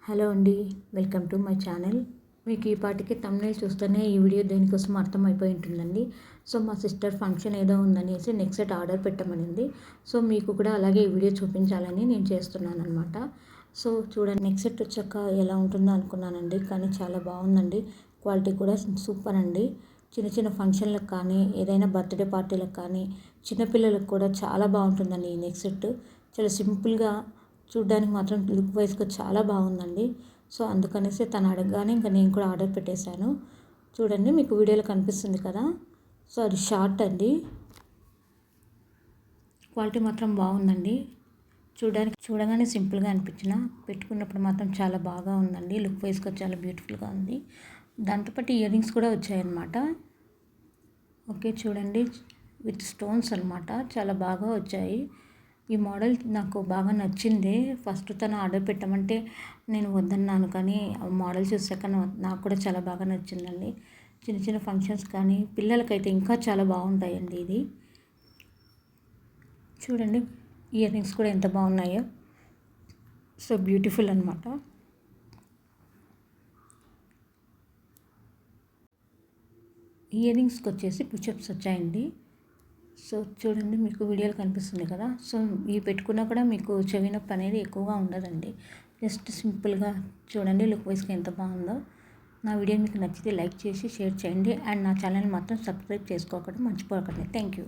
Hello అండి, welcome to my channel. మీకు ఈ పాటికి థంబ్నెయిల్ చూస్తేనే ఈ వీడియో దేనికోసం అర్థమైపోయి ఉంటుందండి. సో మా సిస్టర్ ఫంక్షన్ ఏదో ఉందనేసి నెక్ సెట్ ఆర్డర్ పెట్టమనింది. సో మీకు కూడా అలాగే ఈ వీడియో చూపించాలని నేను చేస్తున్నాను అనమాట. సో చూడండి, నెక్ సెట్ వచ్చాక ఎలా ఉంటుందో అనుకున్నానండి, కానీ చాలా బాగుందండి. క్వాలిటీ కూడా సూపర్ అండి. చిన్న చిన్న ఫంక్షన్లకు కానీ, ఏదైనా బర్త్డే పార్టీలకు కానీ, చిన్నపిల్లలకు కూడా చాలా బాగుంటుందండి ఈ నెక్ సెట్. చాలా సింపుల్గా, చూడ్డానికి మాత్రం లుక్ వైజ్గా చాలా బాగుందండి. సో అందుకనేసి తను అడగగానే ఇంకా నేను కూడా ఆర్డర్ పెట్టేశాను. చూడండి, మీకు వీడియోలో కనిపిస్తుంది కదా. సో అది షార్ట్ అండి. క్వాలిటీ మాత్రం బాగుందండి. చూడగానే సింపుల్గా అనిపించిన, పెట్టుకున్నప్పుడు మాత్రం చాలా బాగా ఉందండి. లుక్ వైజ్గా చాలా బ్యూటిఫుల్గా ఉంది. దాంతోపాటు ఇయర్ రింగ్స్ కూడా వచ్చాయన్నమాట. ఓకే, చూడండి, విత్ స్టోన్స్ అనమాట, చాలా బాగా వచ్చాయి. ఈ మోడల్ నాకు బాగా నచ్చింది. ఫస్ట్ తను ఆర్డర్ పెట్టమంటే నేను వద్దన్నాను, కానీ ఆ మోడల్ చూసాక నాకు కూడా చాలా బాగా నచ్చిందండి. చిన్న చిన్న ఫంక్షన్స్ కానీ పిల్లలకైతే ఇంకా చాలా బాగుంటాయండి. ఇది చూడండి, ఇయర్ రింగ్స్ కూడా ఎంత బాగున్నాయో. సో బ్యూటిఫుల్ అనమాట. ఇయర్ రింగ్స్కి వచ్చేసి పుషప్స్ వచ్చాయండి. సో చూడండి, మీకు వీడియోలో కనిపిస్తుంది కదా. సో ఇవి పెట్టుకున్నా కూడా మీకు చెవి నొప్పి అనేది ఎక్కువగా ఉండదండి. జస్ట్ సింపుల్గా చూడండి, లుక్ వైజ్గా ఎంత బాగుందో. నా వీడియో మీకు నచ్చితే లైక్ చేసి షేర్ చేయండి. అండ్ నా ఛానల్ మాత్రం సబ్స్క్రైబ్ చేసుకోకుండా మర్చిపోకండి. Thank you.